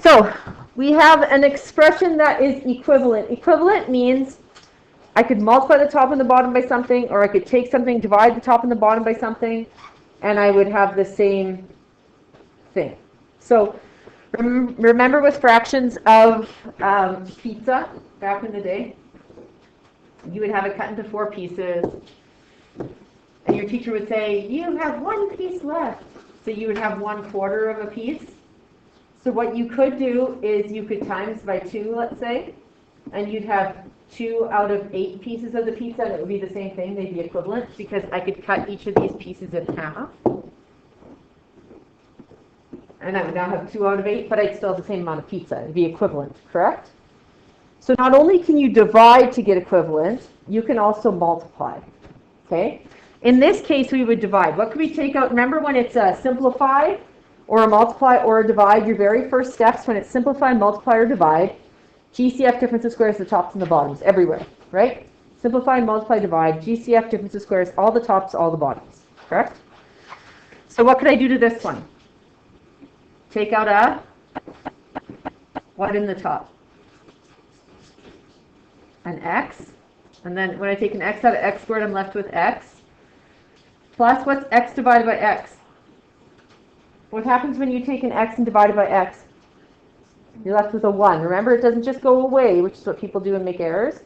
So we have an expression that is equivalent. Equivalent means I could multiply the top and the bottom by something, or I could take something, divide the top and the bottom by something, and I would have the same thing. So remember with fractions of pizza back in the day, you would have it cut into 4 pieces, and your teacher would say, you have 1 piece left. So you would have 1/4 of a piece. So what you could do is you could times by 2, let's say, and you'd have 2 out of 8 pieces of the pizza, and it would be the same thing. They'd be equivalent because I could cut each of these pieces in half. And I would now have 2 out of 8, but I'd still have the same amount of pizza. It'd be equivalent, correct? So not only can you divide to get equivalent, you can also multiply, okay? In this case, we would divide. What could we take out? Remember when it's a simplify or a multiply or a divide, your very first steps when it's simplify, multiply, or divide, GCF difference of squares, the tops and the bottoms, everywhere, right? Simplify, multiply, divide, GCF difference of squares, all the tops, all the bottoms, correct? So what could I do to this one? Take out a, what in the top? An x, and then when I take an x out of x squared, I'm left with x, plus what's x divided by x? What happens when you take an x and divide it by x? You're left with a 1. Remember, it doesn't just go away, which is what people do and make errors.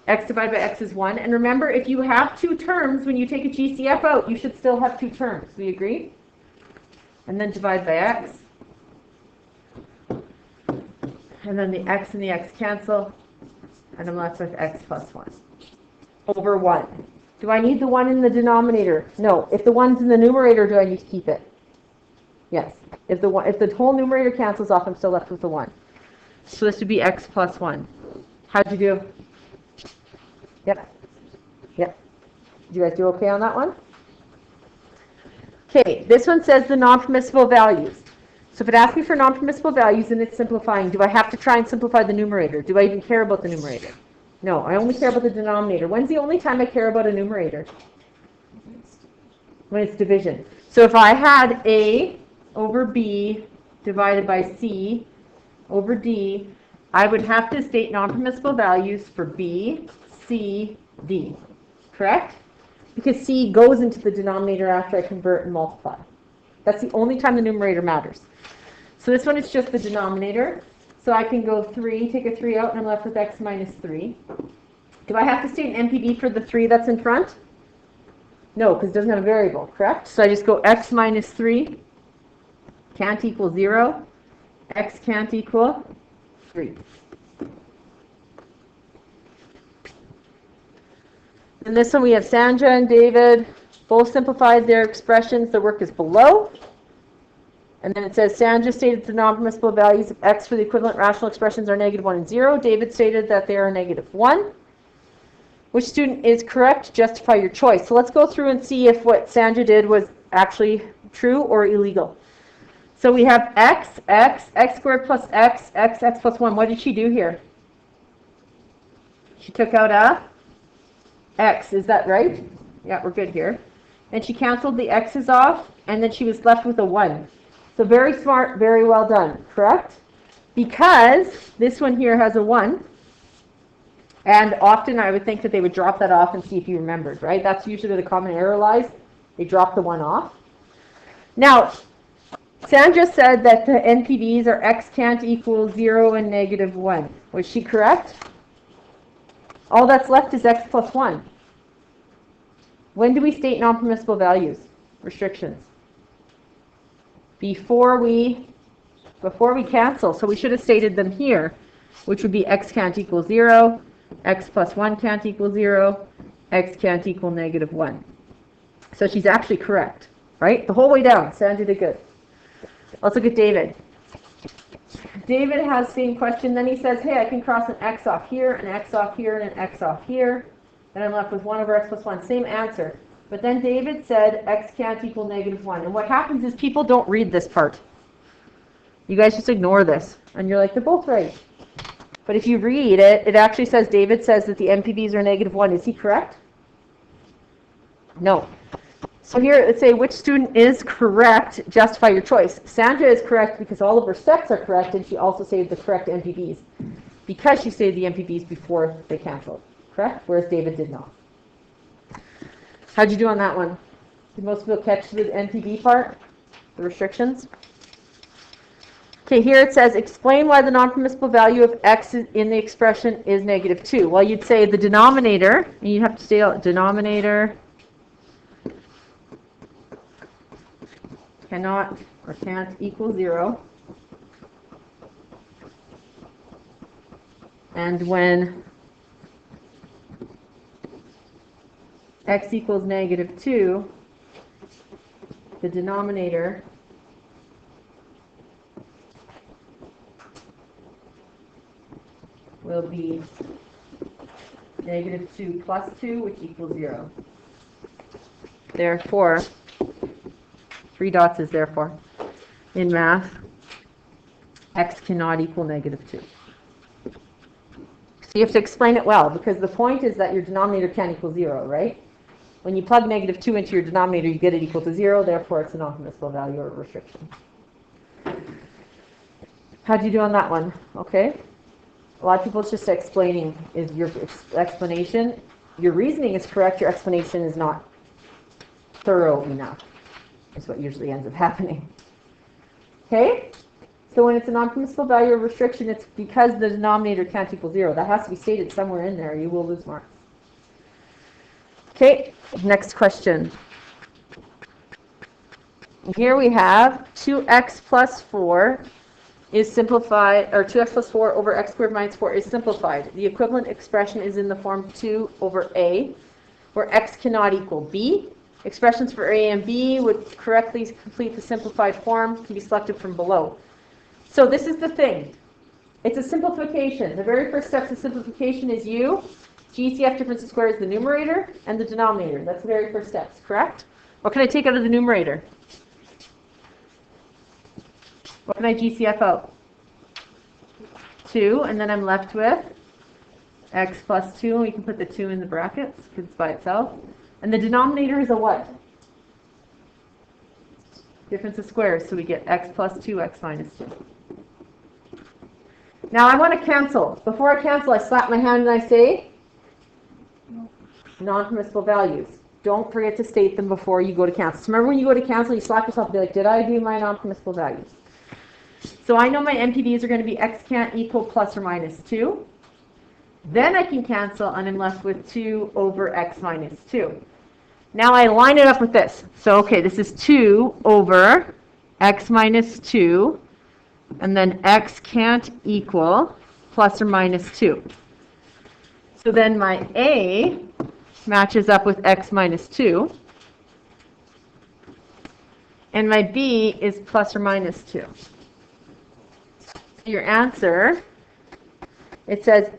X divided by x is 1. And remember, if you have 2 terms, when you take a GCF out, you should still have 2 terms. We agree? And then divide by x. And then the x and the x cancel. And I'm left with x plus 1 over 1. Do I need the 1 in the denominator? No. If the 1's in the numerator, do I need to keep it? Yes. If the whole numerator cancels off, I'm still left with the 1. So this would be x plus 1. How'd you do? Yep. Yep. Did you guys do okay on that one? Okay, this one says the non-permissible values. So if it asks me for non-permissible values and it's simplifying, do I have to try and simplify the numerator? Do I even care about the numerator? No, I only care about the denominator. When's the only time I care about a numerator? When it's division. So if I had A over B divided by C over D, I would have to state non-permissible values for B, C, D. Correct? Because C goes into the denominator after I convert and multiply. That's the only time the numerator matters. So this one is just the denominator. So I can go 3, take a 3 out, and I'm left with x minus 3. Do I have to state an NPV for the 3 that's in front? No, because it doesn't have a variable, correct? So I just go x minus 3 can't equal 0. X can't equal 3. In this one we have Sandra and David. Both simplified their expressions. The work is below. And then it says Sandra stated the non-permissible values of x for the equivalent rational expressions are -1 and 0. David stated that they are -1. Which student is correct? Justify your choice. So let's go through and see if what Sandra did was actually true or illegal. So we have x squared plus x plus 1. What did she do here? She took out a x. Is that right? Yeah, we're good here. And she canceled the x's off, and then she was left with a 1. So very smart, very well done, correct? Because this one here has a 1, and often I would think that they would drop that off and see if you remembered, right? That's usually where the common error lies. They drop the 1 off. Now, Sandra said that the NPVs are x can't equal 0 and -1. Was she correct? All that's left is x plus 1. When do we state non-permissible values? Restrictions. Before we cancel. So we should have stated them here, which would be x can't equal 0, x plus 1 can't equal 0, x can't equal -1. So she's actually correct, right? The whole way down. Sandra did good. Let's look at David. David has the same question. Then he says, hey, I can cross an x off here, an x off here, and an x off here. And I'm left with 1 over x plus 1. Same answer. But then David said x can't equal -1. And what happens is people don't read this part. You guys just ignore this. And you're like, they're both right. But if you read it, it actually says, David says that the NPVs are -1. Is he correct? No. So here, let's say which student is correct, justify your choice. Sandra is correct because all of her steps are correct, and she also saved the correct MPBs because she saved the MPBs before they canceled, correct? Whereas David did not. How'd you do on that one? Did most people catch the NPB part, the restrictions? Okay, here it says, explain why the non-permissible value of x in the expression is -2. Well, you'd say the denominator, and you have to stay out, denominator cannot or can't equal 0. And when x equals -2, the denominator will be -2 plus 2, which equals 0. Therefore, 3 dots is therefore, in math, x cannot equal -2. So you have to explain it well, because the point is that your denominator can't equal 0, right? When you plug -2 into your denominator, you get it equal to 0, therefore it's a non-permissible value or a restriction. How'd you do on that one? Okay. A lot of people, it's just explaining is your explanation. Your reasoning is correct, your explanation is not thorough enough. Is what usually ends up happening. Okay? So when it's a non-permissible value or restriction, it's because the denominator can't equal 0. That has to be stated somewhere in there. You will lose marks. Okay, next question. Here we have 2x plus 4 is simplified, or 2x plus 4 over x squared minus 4 is simplified. The equivalent expression is in the form 2 over a, where x cannot equal b. Expressions for a and b would correctly complete the simplified form, can be selected from below. So this is the thing. It's a simplification. The very first step of simplification is GCF difference of squares, the numerator and the denominator. That's the very first steps, correct? What can I take out of the numerator? What can I GCF out? 2, and then I'm left with x plus 2, and we can put the 2 in the brackets because it's by itself. And the denominator is a what? Difference of squares, so we get x plus 2, x minus 2. Now I want to cancel. Before I cancel, I slap my hand and I say non-permissible values. Don't forget to state them before you go to cancel. So remember when you go to cancel, you slap yourself and be like, did I do my non-permissible values? So I know my MPBs are going to be x can't equal plus or minus 2. Then I can cancel, and I'm left with 2 over x minus 2. Now I line it up with this. So, okay, this is 2 over x minus 2, and then x can't equal plus or minus 2. So then my a matches up with x minus 2, and my b is plus or minus 2. Your answer, it says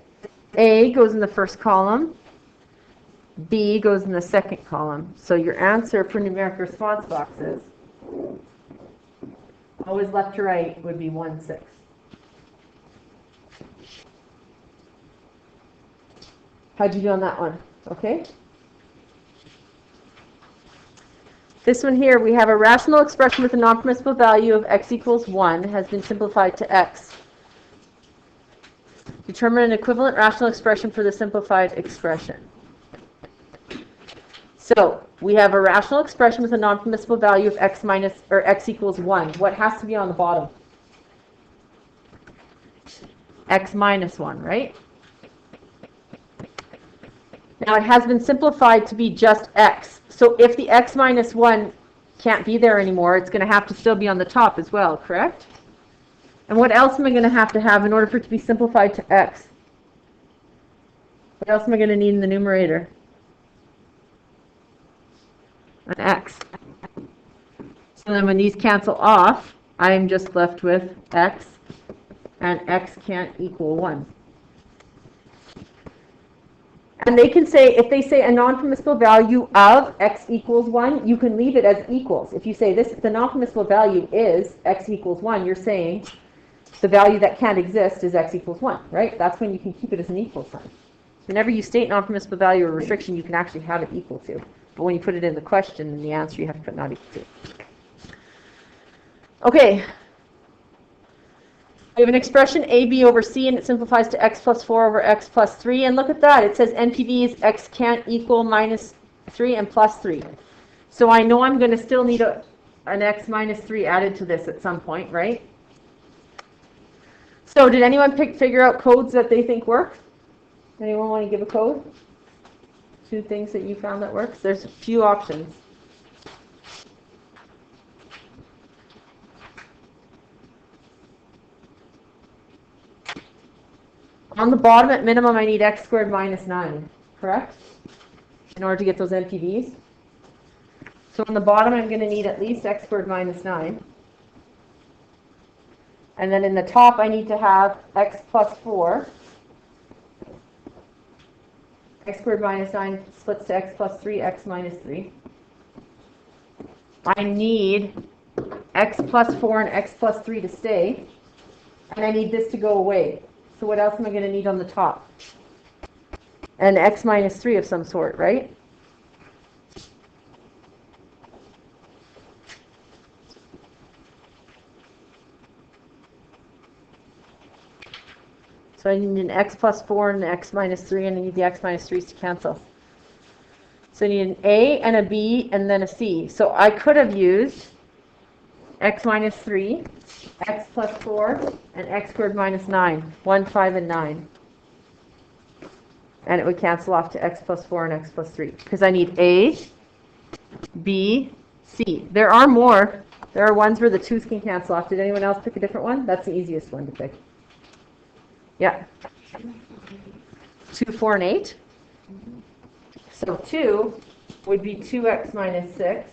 A goes in the first column, B goes in the second column. So your answer for numeric response boxes, always left to right, would be 1/6. How'd you do on that one? Okay. This one here, we have a rational expression with a non-permissible value of x equals 1 has been simplified to x. Determine an equivalent rational expression for the simplified expression. So we have a rational expression with a non-permissible value of x minus or x equals 1. What has to be on the bottom? X minus 1, right? Now it has been simplified to be just x. So if the x minus 1 can't be there anymore, it's going to have to still be on the top as well, correct? And what else am I going to have in order for it to be simplified to x? What else am I going to need in the numerator? An x. So then when these cancel off, I'm just left with x, and x can't equal 1. And they can say, if they say a non-permissible value of x equals 1, you can leave it as equals. If you say this, the non-permissible value is x equals 1, you're saying the value that can't exist is x equals 1, right? That's when you can keep it as an equal sign. Whenever you state non-permissible value or restriction, you can actually have it equal to. But when you put it in the question, in the answer, you have to put not equal to. Okay. We have an expression AB over C, and it simplifies to x plus 4 over x plus 3. And look at that. It says NPV is x can't equal minus 3 and plus 3. So I know I'm going to still need an x minus 3 added to this at some point, right? So did anyone figure out codes that they think work? Anyone want to give a code? 2 things that you found that works? There's a few options. On the bottom, at minimum, I need x squared minus 9, correct? In order to get those NPVs. So on the bottom, I'm going to need at least x squared minus 9. And then in the top, I need to have x plus 4. X squared minus 9 splits to x plus 3, x minus 3. I need x plus 4 and x plus 3 to stay. And I need this to go away. So what else am I going to need on the top? An x minus 3 of some sort, right? So I need an x plus 4 and an x minus 3, and I need the x minus 3s to cancel. So I need an A and a B and then a C. So I could have used x minus 3, x plus 4, and x squared minus 9. 1, 5, and 9. And it would cancel off to x plus 4 and x plus 3. Because I need A, B, C. There are more. There are ones where the 2's can cancel off. Did anyone else pick a different one? That's the easiest one to pick. Yeah. 2, 4, and 8. So 2 would be 2x minus 6.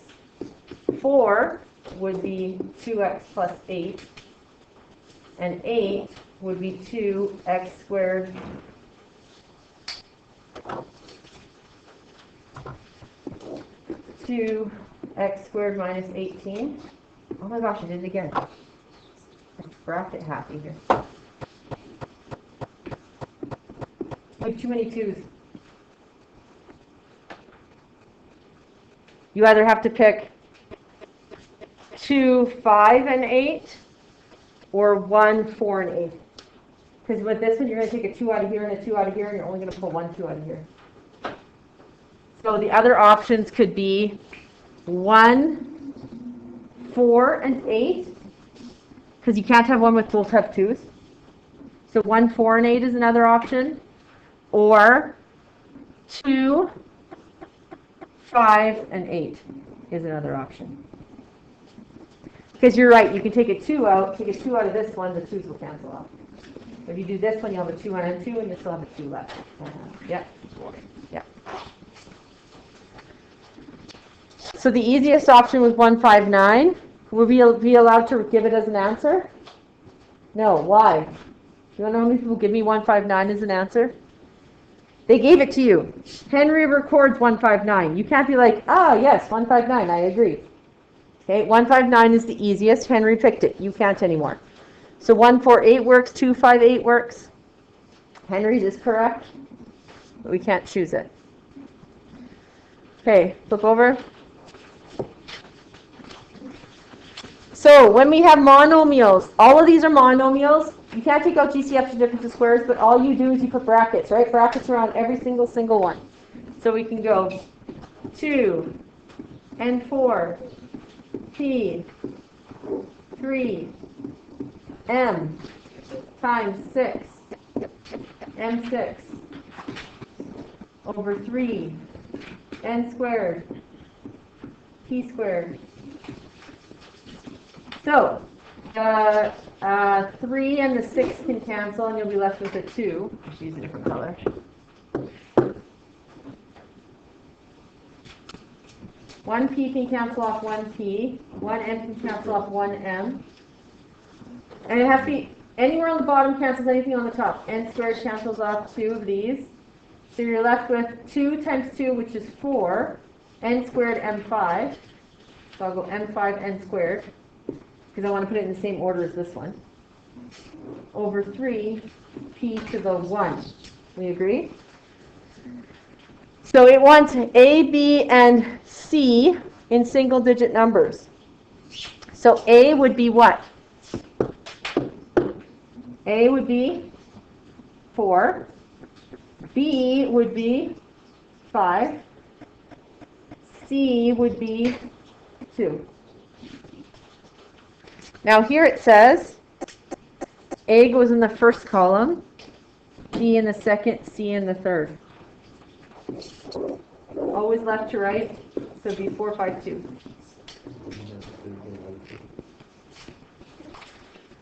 4 would be 2x plus 8. And 8 would be 2x squared. 2x squared minus 18. Oh my gosh, I did it again. I'm bracket happy here. I have too many 2's. You either have to pick 2, 5, and 8, or 1, 4, and 8. Because with this one, you're going to take a 2 out of here and a 2 out of here, and you're only going to pull 1 2 out of here. So the other options could be 1, 4, and 8, because you can't have one with both have 2's. So 1, 4, and 8 is another option. Or 2, 5, and 8 is another option. Because you're right, you can take a 2 out, take a 2 out of this one, the 2's will cancel off. If you do this one, you'll have a 2 and a 2, and you'll still have a 2 left. Yep. Yep. So the easiest option was 1, 5, 9. Would we be allowed to give it as an answer? No. Why? You want to know how many people give me 1, 5, 9 as an answer? They gave it to you. Henry records 159. You can't be like, ah, yes, 159, I agree. Okay, 159 is the easiest. Henry picked it. You can't anymore. So 148 works, 258 works. Henry's is correct, but we can't choose it. Okay, flip over. So when we have monomials, all of these are monomials. You can't take out GCFs or difference of squares, but all you do is you put brackets, right? Brackets around every single one. So we can go 2, N4, P, 3, M times 6, M6 over 3, N squared, P squared. So, 3 and the 6 can cancel, and you'll be left with a 2. Just use a different color. One P can cancel off one P. One M can cancel off one M. And it has to be anywhere on the bottom cancels anything on the top. N squared cancels off 2 of these. So you're left with 2 times 2, which is 4. N squared M5. So I'll go M5 N squared, because I want to put it in the same order as this one, over 3 P to the 1. We agree? So it wants A, B, and C in single-digit numbers. So A would be what? A would be 4. B would be 5. C would be 2. Now here it says A goes in the first column, B in the second, C in the third. Always left to right, so it'd be 4, 5, 2.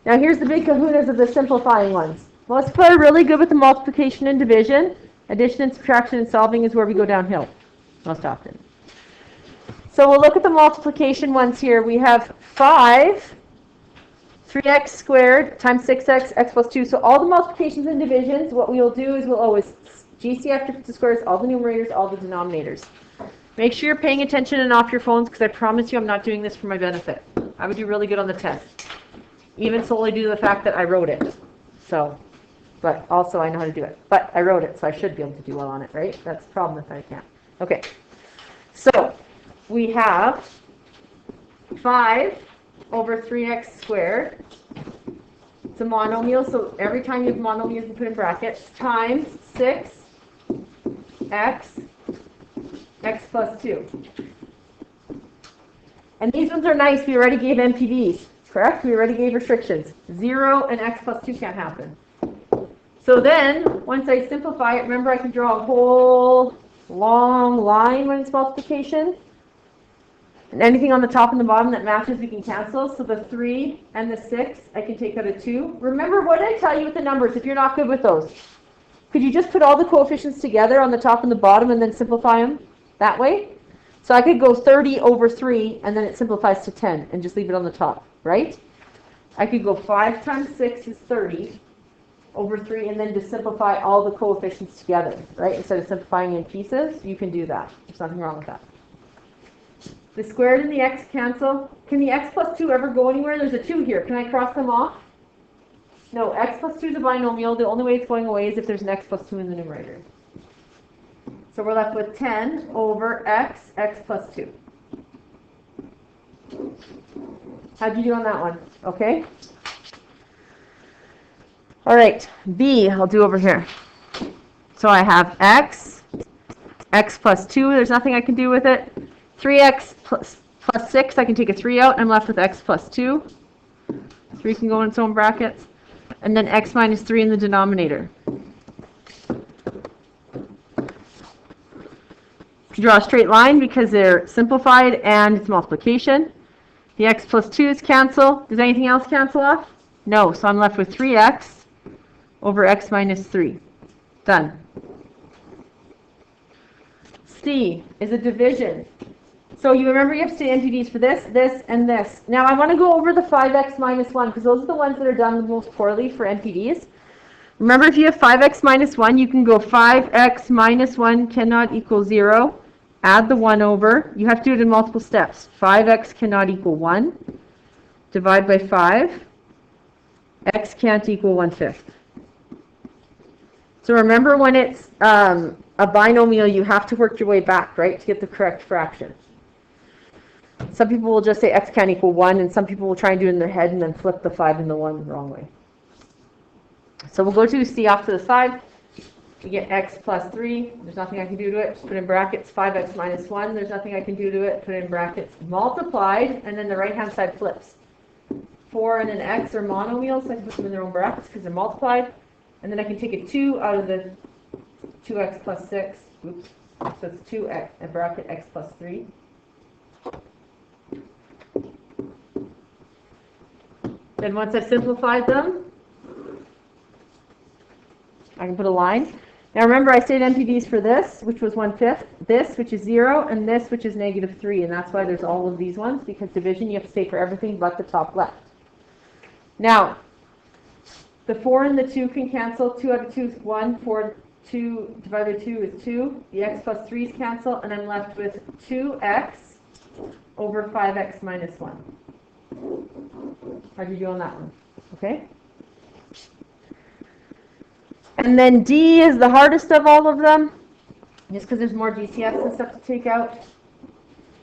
Now here's the big kahunas of the simplifying ones. Most people are really good with the multiplication and division. Addition and subtraction and solving is where we go downhill most often. So we'll look at the multiplication ones here. We have 5, 3x squared times 6x, x plus 2. So all the multiplications and divisions, what we will do is we'll always GCF the squares, all the numerators, all the denominators. Make sure you're paying attention and off your phones, because I promise you I'm not doing this for my benefit. I would do really good on the test, even solely due to the fact that I wrote it. So, but also I know how to do it. But I wrote it, so I should be able to do well on it, right? That's the problem if I can't. Okay, so we have 5 over 3x squared. It's a monomial, so every time you have monomials, you put in brackets, times 6x, x plus 2. And these ones are nice. We already gave NPVs, correct? We already gave restrictions. 0 and x plus 2 can't happen. So then, once I simplify it, remember I can draw a whole long line when it's multiplication. And anything on the top and the bottom that matches, we can cancel. So the 3 and the 6, I can take out a 2. Remember, what did I tell you with the numbers, if you're not good with those? Could you just put all the coefficients together on the top and the bottom and then simplify them that way? So I could go 30 over 3, and then it simplifies to 10, and just leave it on the top, right? I could go 5 times 6 is 30 over 3, and then just simplify all the coefficients together, right? Instead of simplifying in pieces, you can do that. There's nothing wrong with that. The squared and the x cancel. Can the x plus 2 ever go anywhere? There's a 2 here. Can I cross them off? No, x plus 2 is a binomial. The only way it's going away is if there's an x plus 2 in the numerator. So we're left with 10 over x, x plus 2. How'd you do on that one? Okay. All right, B, I'll do over here. So I have x, x plus 2. There's nothing I can do with it. 3x plus 6, I can take a 3 out. I'm left with x plus 2. 3 can go in its own brackets. And then x minus 3 in the denominator. Draw a straight line because they're simplified and it's multiplication. The x plus 2's cancel. Does anything else cancel off? No, so I'm left with 3x over x minus 3. Done. C is a division. So you remember you have to say NPVs for this, this, and this. Now I want to go over the 5x minus 1 because those are the ones that are done the most poorly for NPVs. Remember, if you have 5x minus 1, you can go 5x minus 1 cannot equal 0. Add the 1 over. You have to do it in multiple steps. 5x cannot equal 1. Divide by 5. X can't equal 1/5. So remember, when it's a binomial, you have to work your way back, right, to get the correct fraction. Some people will just say x can't equal 1, and some people will try and do it in their head and then flip the 5 and the 1 the wrong way. So we'll go to C off to the side. We get x plus 3. There's nothing I can do to it. Just put in brackets 5x minus 1. There's nothing I can do to it. Put in brackets multiplied, and then the right-hand side flips. 4 and an x are monomials, so I can put them in their own brackets because they're multiplied. And then I can take a 2 out of the 2x plus 6. Oops. So it's 2x, a bracket x plus 3. Then once I've simplified them, I can put a line. Now remember, I stated NPVs for this, which was 1/5, this, which is 0, and this, which is -3. And that's why there's all of these ones, because division, you have to state for everything but the top left. Now, the 4 and the 2 can cancel. 2 out of 2 is 1. 4, 2 divided by 2 is 2. The x plus 3's cancel, and I'm left with 2x over 5x minus 1. How'd you do on that one? Okay. And then D is the hardest of all of them. just because there's more GCFs and stuff to take out.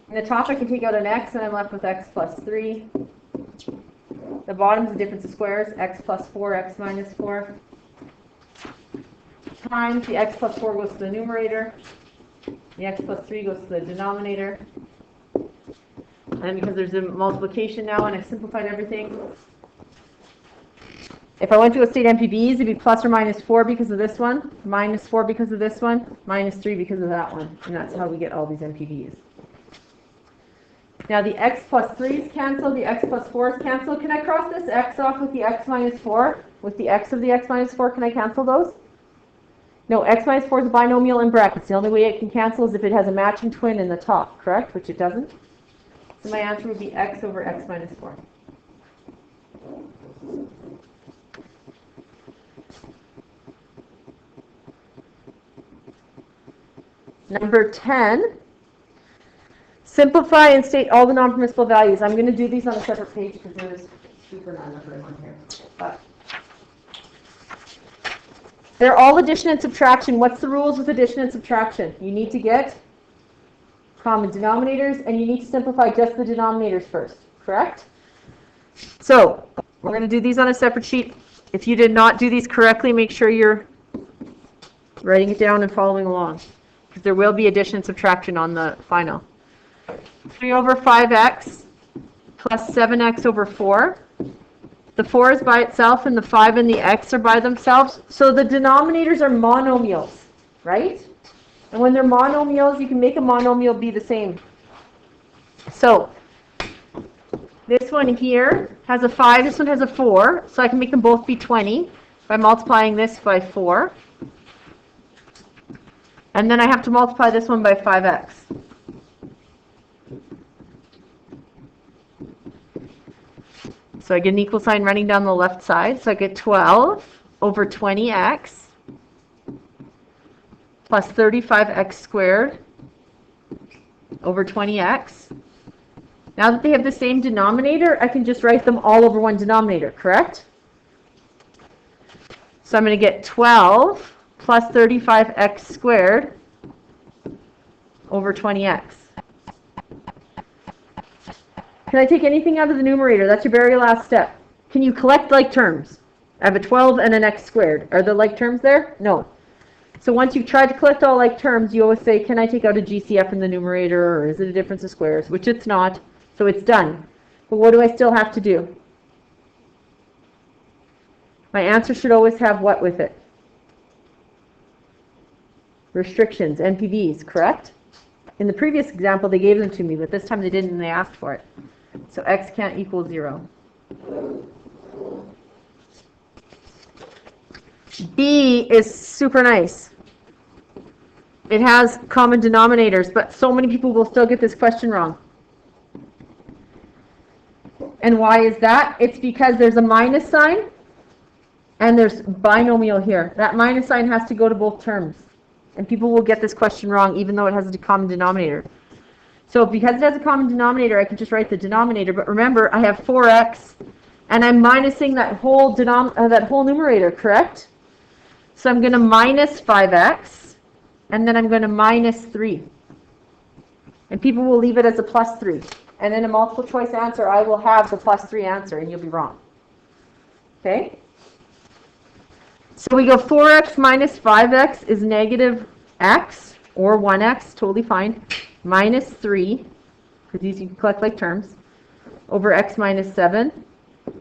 In the top, I can take out an x, and I'm left with x plus 3. The bottom's the difference of squares, x plus 4, x minus 4. Times the x plus 4 goes to the numerator. The x plus 3 goes to the denominator. And because there's a multiplication now and I've simplified everything, if I went to a state NPVs, it'd be plus or minus 4 because of this one, minus 4 because of this one, minus 3 because of that one. And that's how we get all these NPVs. Now the x plus 3's cancel, the x plus 4's cancel. Can I cross this x off with the x minus 4? With the x of the x minus 4, can I cancel those? No, x minus 4 is a binomial in brackets. The only way it can cancel is if it has a matching twin in the top, correct? Which it doesn't. So my answer would be x over x minus 4. Number 10, simplify and state all the non-permissible values. I'm going to do these on a separate page because there's super non-number on here. But they're all addition and subtraction. What's the rules with addition and subtraction? You need to get common denominators, and you need to simplify just the denominators first, correct? So we're going to do these on a separate sheet. If you did not do these correctly, make sure you're writing it down and following along, because there will be addition and subtraction on the final. 3 over 5x plus 7x over 4. The 4 is by itself, and the 5 and the x are by themselves. So the denominators are monomials, right? And when they're monomials, you can make a monomial be the same. So this one here has a 5, this one has a 4, so I can make them both be 20 by multiplying this by 4. And then I have to multiply this one by 5x. So I get an equal sign running down the left side. So I get 12 over 20x plus 35x squared over 20x. Now that they have the same denominator, I can just write them all over one denominator, correct? So I'm going to get 12 plus 35x squared over 20x. Can I take anything out of the numerator? That's your very last step. Can you collect like terms? I have a 12 and an x squared. Are there like terms there? No. So once you've tried to collect all like terms, you always say, can I take out a GCF in the numerator, or is it a difference of squares? Which it's not, so it's done. But what do I still have to do? My answer should always have what with it? Restrictions, NPVs, correct? In the previous example, they gave them to me, but this time they didn't and they asked for it. So x can't equal 0. B is super nice. It has common denominators, but so many people will still get this question wrong. And why is that? It's because there's a minus sign and there's binomial here. That minus sign has to go to both terms. And people will get this question wrong even though it has a common denominator. So because it has a common denominator, I can just write the denominator. But remember, I have 4x, and I'm minusing that whole numerator, correct? So I'm going to minus 5x, and then I'm going to minus 3. And people will leave it as a plus 3. And in a multiple choice answer, I will have the plus 3 answer, and you'll be wrong. Okay? So we go 4x minus 5x is negative x, or 1x, totally fine, minus 3, because these you can collect like terms, over x minus 7,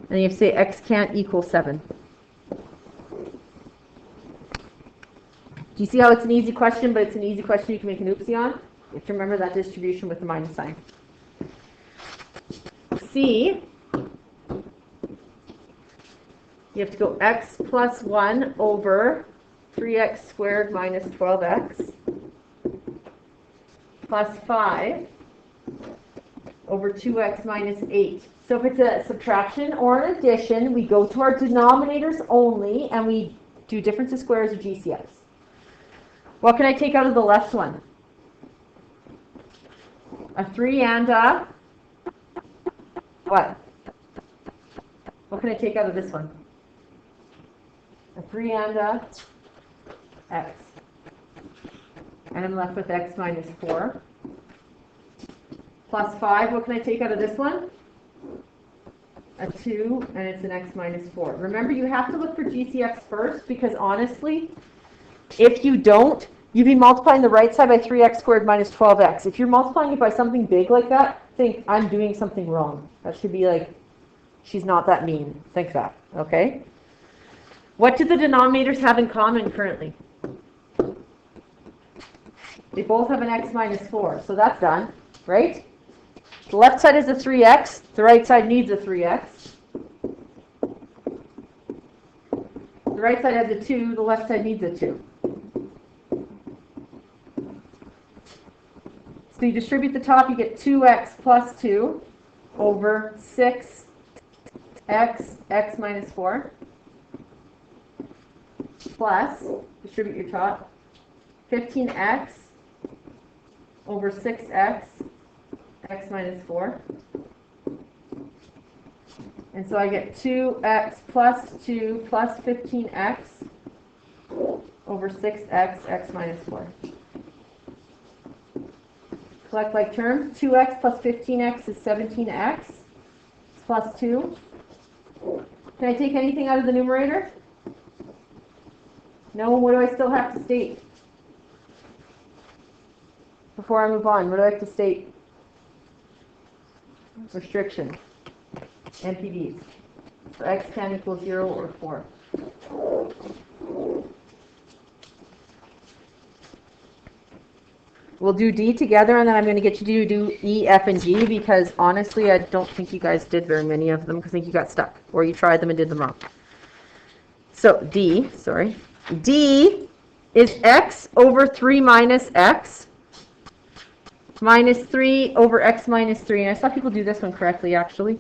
and you have to say x can't equal 7. Do you see how it's an easy question, but it's an easy question you can make an oopsie on? You have to remember that distribution with the minus sign. C, you have to go x plus 1 over 3x squared minus 12x plus 5 over 2x minus 8. So if it's a subtraction or an addition, we go to our denominators only, and we do difference of squares or GCFs. What can I take out of the left one? A 3 and a what? What can I take out of this one? A 3 and a x. And I'm left with x minus 4. Plus 5, what can I take out of this one? A 2, and it's an x minus 4. Remember, you have to look for GCFs first, because honestly, if you don't, you'd be multiplying the right side by 3x squared minus 12x. If you're multiplying it by something big like that, think, I'm doing something wrong. That should be like, she's not that mean. Think that, okay? What do the denominators have in common currently? They both have an x minus 4, so that's done, right? The left side is a 3x, the right side needs a 3x. The right side has a 2, the left side needs a 2. So you distribute the top, you get 2x plus 2 over 6x, x minus 4, plus, distribute your top, 15x over 6x, x minus 4. And so I get 2x plus 2 plus 15x over 6x, x minus 4. Collect like terms. 2x plus 15x is 17x plus 2. Can I take anything out of the numerator? No. What do I still have to state? Before I move on, what do I have to state? Restriction. NPVs. So x can equal 0 or 4. We'll do D together, and then I'm going to get you to do E, F, and G, because honestly, I don't think you guys did very many of them, because I think you got stuck, or you tried them and did them wrong. So D is x over 3 minus x minus 3 over x minus 3. And I saw people do this one correctly, actually.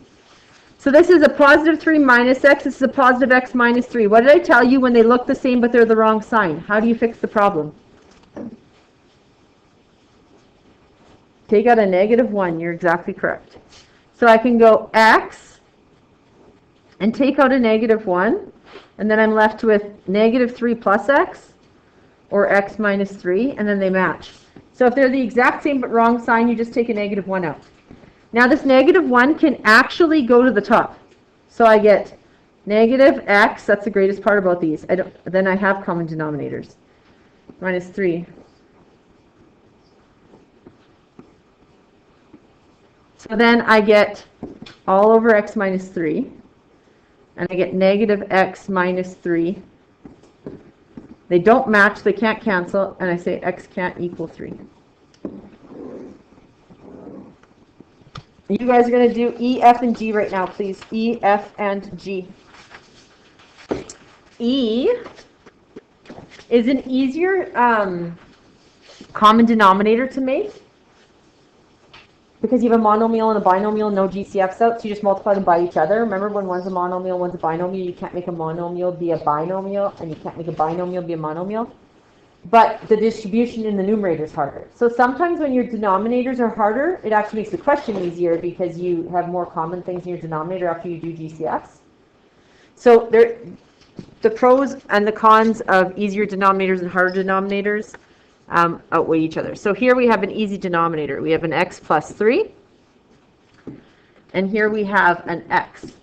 So this is a positive 3 minus x. This is a positive x minus 3. What did I tell you when they look the same but they're the wrong sign? How do you fix the problem? Take out a negative 1. You're exactly correct. So I can go x and take out a negative 1. And then I'm left with negative 3 plus x or x minus 3. And then they match. So if they're the exact same but wrong sign, you just take a negative 1 out. Now this negative 1 can actually go to the top. So I get negative x, that's the greatest part about these. Then I have common denominators. Minus 3. So then I get all over x minus 3. And I get negative x minus 3. They don't match, they can't cancel, and I say x can't equal 3. You guys are going to do E, F, and G right now, please. E, F, and G. E is an easier common denominator to make because you have a monomial and a binomial, no GCFs out, so you just multiply them by each other. Remember, when one's a monomial, one's a binomial, you can't make a monomial be a binomial, and you can't make a binomial be a monomial. But the distribution in the numerator is harder. So sometimes when your denominators are harder, it actually makes the question easier because you have more common things in your denominator after you do GCFs. So the pros and the cons of easier denominators and harder denominators outweigh each other. So here we have an easy denominator. We have an x plus 3. And here we have an x.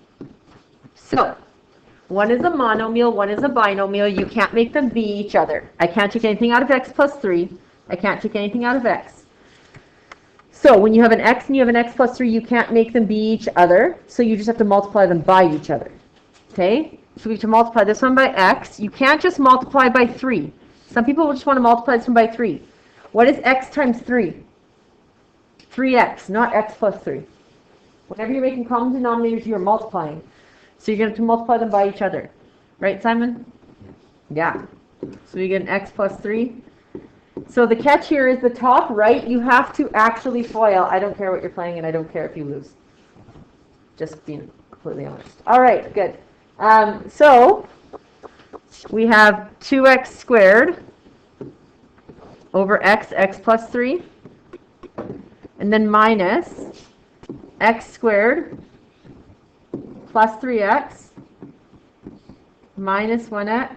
So one is a monomial, one is a binomial. You can't make them be each other. I can't take anything out of x plus 3. I can't take anything out of x. So when you have an x and you have an x plus 3, you can't make them be each other. So you just have to multiply them by each other. Okay? So we have to multiply this one by x. You can't just multiply by 3. Some people will just want to multiply this one by 3. What is x times 3? 3x, not x plus 3. Whenever you're making common denominators, you are multiplying. So you're going to have to multiply them by each other. Right, Simon? Yeah. So you get an x plus 3. So the catch here is the top right, you have to actually FOIL. I don't care what you're playing, and I don't care if you lose. Just being completely honest. All right, good. So we have 2x squared over x plus 3. And then minus x squared plus 3x minus 1x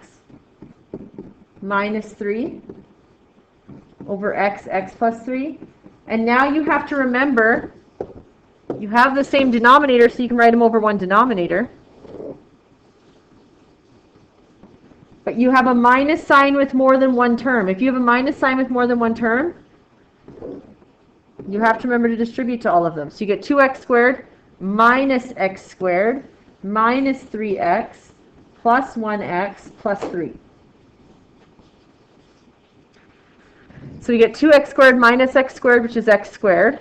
minus 3 over x plus 3. And now you have to remember, you have the same denominator, so you can write them over one denominator. But you have a minus sign with more than one term. If you have a minus sign with more than one term, you have to remember to distribute to all of them. So you get 2x squared minus x squared minus 3x plus 1x plus 3. So you get 2x squared minus x squared, which is x squared.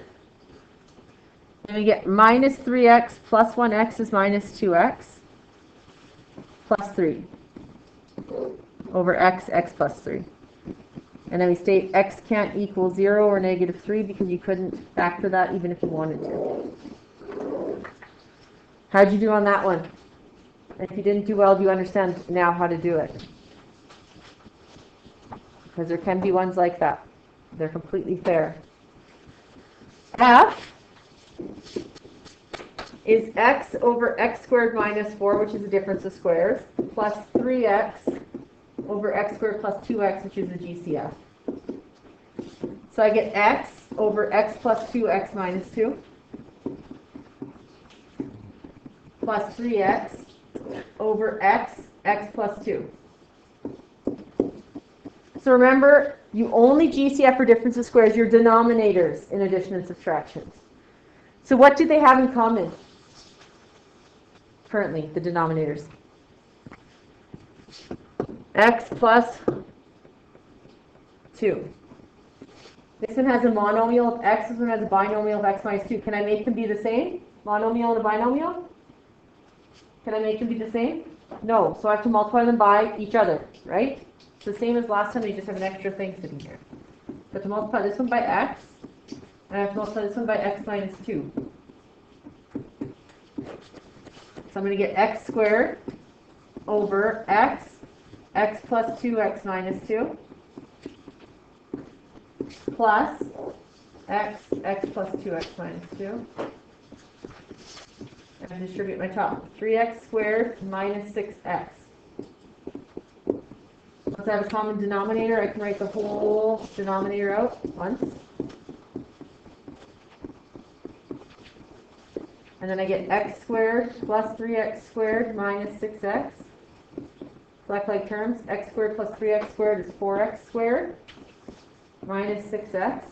And you get minus 3x plus 1x is minus 2x plus 3 over x plus 3. And then we state x can't equal 0 or negative 3 because you couldn't factor that even if you wanted to. How'd you do on that one? If you didn't do well, do you understand now how to do it? Because there can be ones like that. They're completely fair. F is x over x squared minus 4, which is the difference of squares, plus 3x over x squared plus 2x, which is the GCF. So I get x over x plus 2x minus 2 plus 3x over x plus 2. So remember, you only GCF for difference of squares your denominators in addition and subtractions. So what do they have in common? Currently, the denominators. X plus 2. This one has a monomial of x, this one has a binomial of x minus 2. Can I make them be the same? Monomial and a binomial? Can I make them be the same? No, so I have to multiply them by each other, right? It's the same as last time, we just have an extra thing sitting here. But to multiply this one by x, and I have to multiply this one by x minus 2. So I'm going to get x squared over x plus 2x minus 2 plus x plus 2x minus 2. And distribute my top. 3x squared minus 6x. Once I have a common denominator, I can write the whole denominator out once. And then I get x squared plus 3x squared minus 6x. Select like terms. X squared plus 3x squared is 4x squared minus 6x.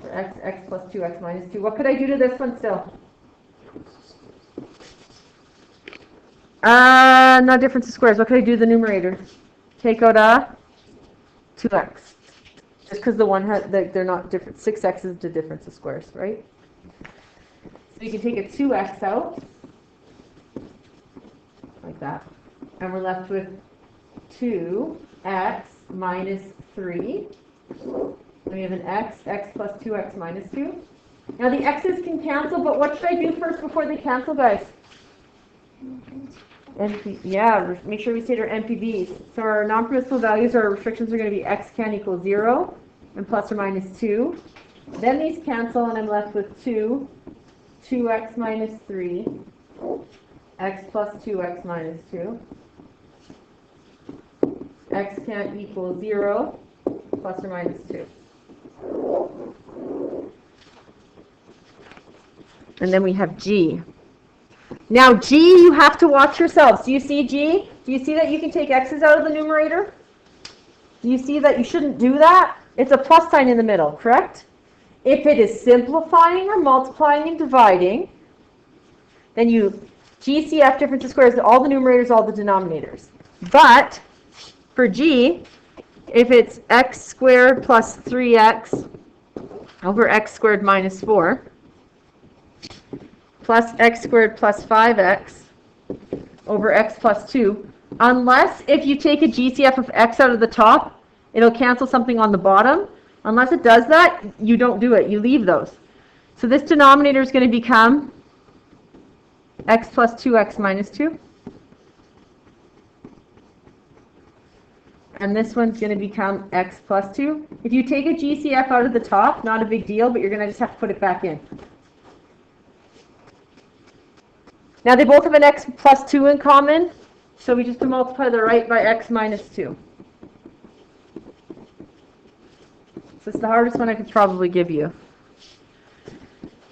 For x plus 2x minus 2. What could I do to this one still? Not difference of squares. What could I do to the numerator? Take out a 2x. Just because the one has, they're not different. 6x is the difference of squares, right? So you can take a 2x out, like that. And we're left with 2x minus 3. And we have an x plus 2x minus 2. Now the x's can cancel, but what should I do first before they cancel, guys? Yeah, make sure we state our NPVs. So our non-permissible values, our restrictions are going to be x can equal 0 and plus or minus 2. Then these cancel and I'm left with 2x minus 3, x plus 2x minus 2. X can't equal 0 plus or minus 2. And then we have G. Now G, you have to watch yourselves. Do you see G? Do you see that you can take x's out of the numerator? Do you see that you shouldn't do that? It's a plus sign in the middle, correct? If it is simplifying or multiplying and dividing, then you GCF difference of squares, all the numerators, all the denominators. But for G, if it's x squared plus 3x over x squared minus 4, plus x squared plus 5x over x plus 2, unless if you take a GCF of x out of the top, it'll cancel something on the bottom. Unless it does that, you don't do it. You leave those. So this denominator is going to become x plus 2x minus 2. And this one's going to become x plus 2. If you take a GCF out of the top, not a big deal, but you're going to just have to put it back in. Now they both have an x plus 2 in common, so we just multiply the right by x minus 2. This is the hardest one I could probably give you.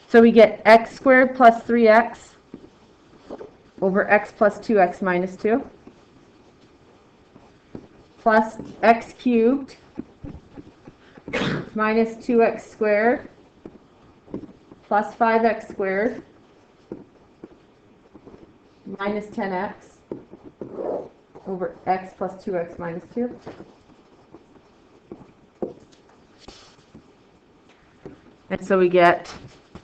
So we get x squared plus 3x over x plus 2x minus 2 plus x cubed minus 2x squared plus 5x squared minus 10x over x plus 2x minus 2. And so we get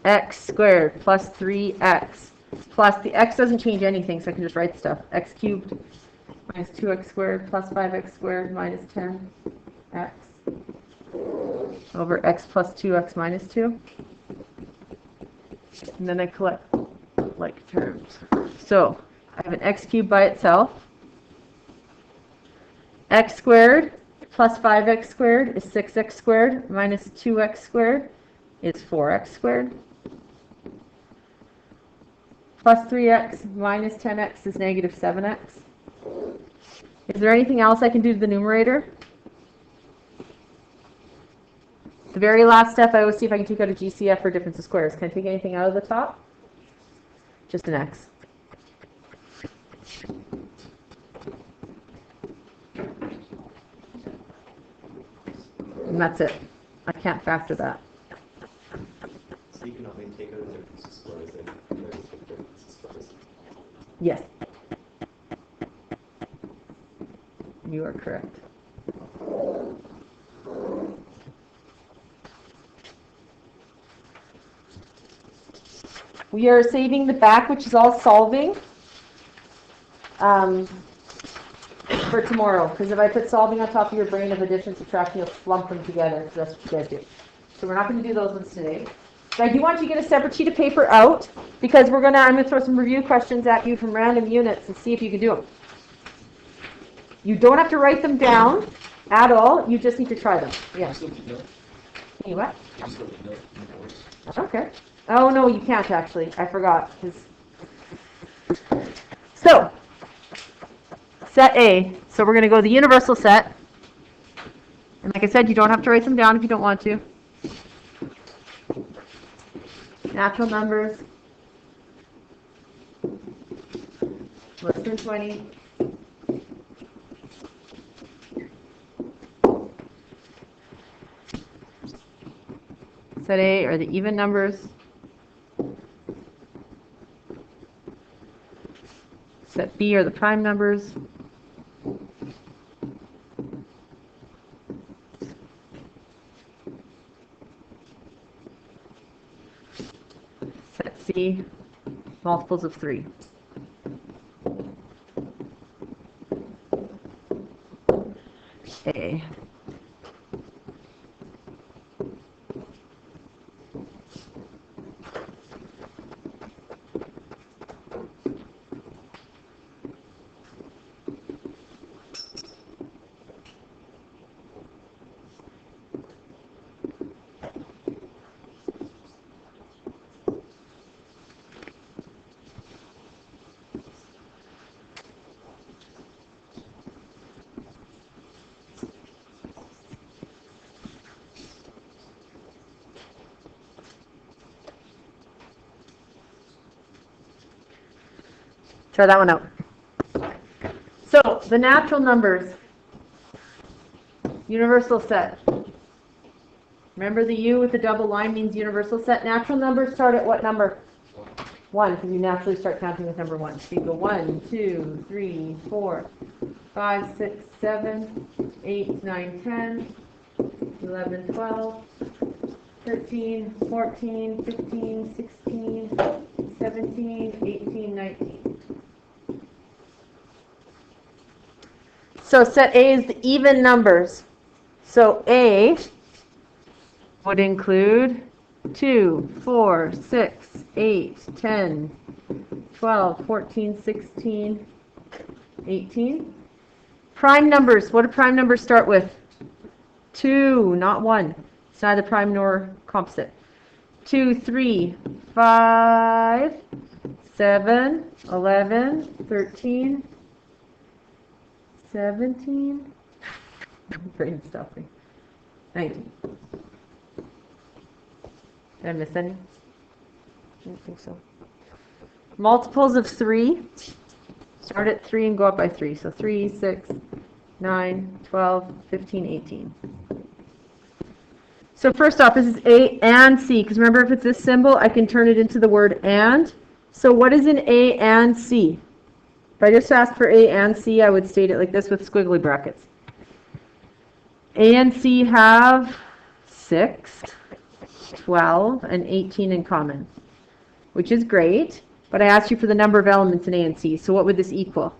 x squared plus 3x plus, the x doesn't change anything, so I can just write stuff. X cubed minus 2x squared plus 5x squared minus 10x over x plus 2x minus 2. And then I collect like terms. So I have an x cubed by itself. X squared plus 5x squared is 6x squared minus 2x squared is 4x squared. Plus 3x minus 10x is negative 7x. Is there anything else I can do to the numerator? The very last step, I always see if I can take out a GCF for difference of squares. Can I take anything out of the top? Just an x. And that's it. I can't factor that. So you can only take out the difference of squares and there's the difference of squares. Yes. You are correct. We are saving the back, which is all solving, for tomorrow. Because if I put solving on top of your brain of addition, subtraction, you'll lump them together. So that's what you guys do. So we're not going to do those ones today. But I do want you to get a separate sheet of paper out, because I'm going to throw some review questions at you from random units and see if you can do them. You don't have to write them down at all. You just need to try them. Yeah. You what? Okay. Oh, no, you can't actually. I forgot. So, set A. So we're going to go the universal set. And like I said, you don't have to write them down if you don't want to. Natural numbers. Less than 20. Set A are the even numbers. Set B are the prime numbers. Set C, multiples of 3. A. Try that one out. So, the natural numbers, universal set. Remember the U with the double line means universal set. Natural numbers start at what number? 1, because you naturally start counting with number 1. So you go 1, 2, 3, 4, 5, 6, 7, 8, 9, 10, 11, 12, 13, 14, 15, 16, 17, 18, 19. So set A is the even numbers. So A would include 2, 4, 6, 8, 10, 12, 14, 16, 18. Prime numbers, what do prime numbers start with? 2, not 1. It's neither prime nor composite. 2, 3, 5, 7, 11, 13, 17, brain stuffing, 19. Did I miss any? I don't think so. Multiples of 3. Start at 3 and go up by 3. So 3, 6, 9, 12, 15, 18. So first off, this is A and C, because remember, if it's this symbol, I can turn it into the word and. So what is in A and C? If I just asked for A and C, I would state it like this with squiggly brackets. A and C have 6, 12, and 18 in common, which is great, but I asked you for the number of elements in A and C, so what would this equal?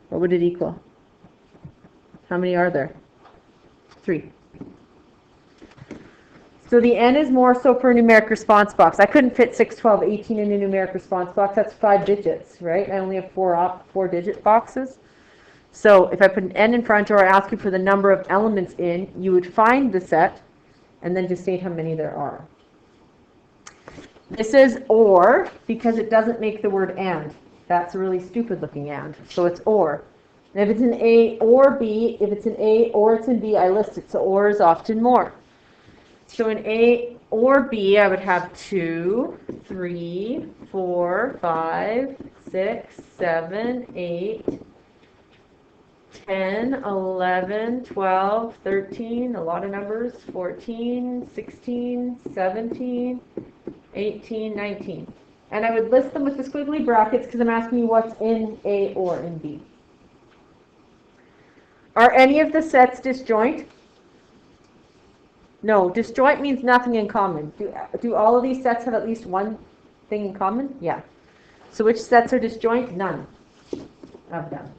What would it equal? How many are there? 3. So the N is more so for a numeric response box. I couldn't fit 6, 12, 18 in a numeric response box. That's 5 digits, right? I only have 4-digit boxes. So if I put an N in front, or I ask you for the number of elements in, you would find the set and then just state how many there are. This is or because it doesn't make the word and. That's a really stupid looking and. So it's or. And if it's an A or B, if it's an A or it's in B, I list it. So or is often more. So in A or B, I would have 2, 3, 4, 5, 6, 7, 8, 10, 11, 12, 13, a lot of numbers, 14, 16, 17, 18, 19. And I would list them with the squiggly brackets because I'm asking you what's in A or in B. Are any of the sets disjoint? No, disjoint means nothing in common. Do all of these sets have at least one thing in common? Yeah. So which sets are disjoint? None of them.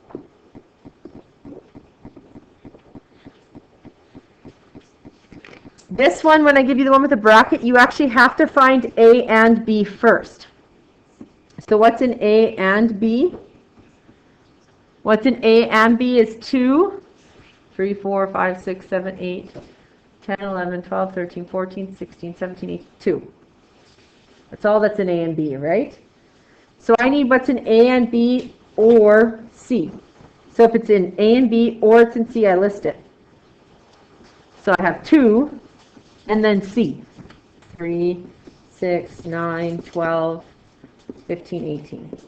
This one, when I give you the one with the bracket, you actually have to find A and B first. So what's in A and B? What's in A and B is 2, 3, 4, 5, 6, 7, 8, 10, 11, 12, 13, 14, 16, 17, 18, 2. That's all that's in A and B, right? So I need what's in A and B or C. So if it's in A and B or it's in C, I list it. So I have 2 and then C. 3, 6, 9, 12, 15, 18.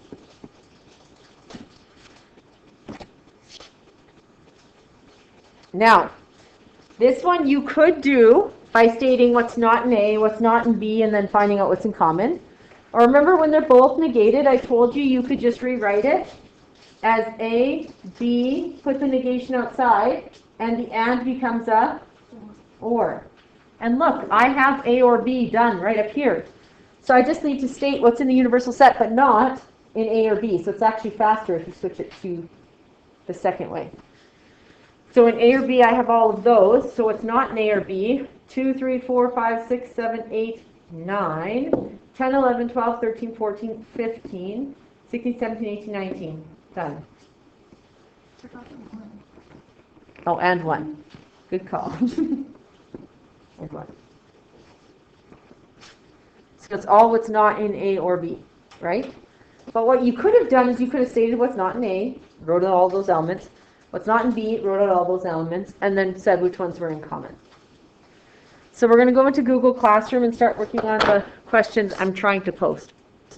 Now, this one you could do by stating what's not in A, what's not in B, and then finding out what's in common. Or remember when they're both negated, I told you could just rewrite it as A, B, put the negation outside, and the and becomes a or. And look, I have A or B done right up here. So I just need to state what's in the universal set, but not in A or B. So it's actually faster if you switch it to the second way. So in A or B, I have all of those. So it's not in A or B. 2, 3, 4, 5, 6, 7, 8, 9, 10, 11, 12, 13, 14, 15, 16, 17, 18, 19. Done. Oh, and 1. Good call. And 1. So it's all what's not in A or B, right? But what you could have done is you could have stated what's not in A, wrote out all those elements. What's not in B, wrote out all those elements, and then said which ones were in common. So we're going to go into Google Classroom and start working on the questions I'm trying to post.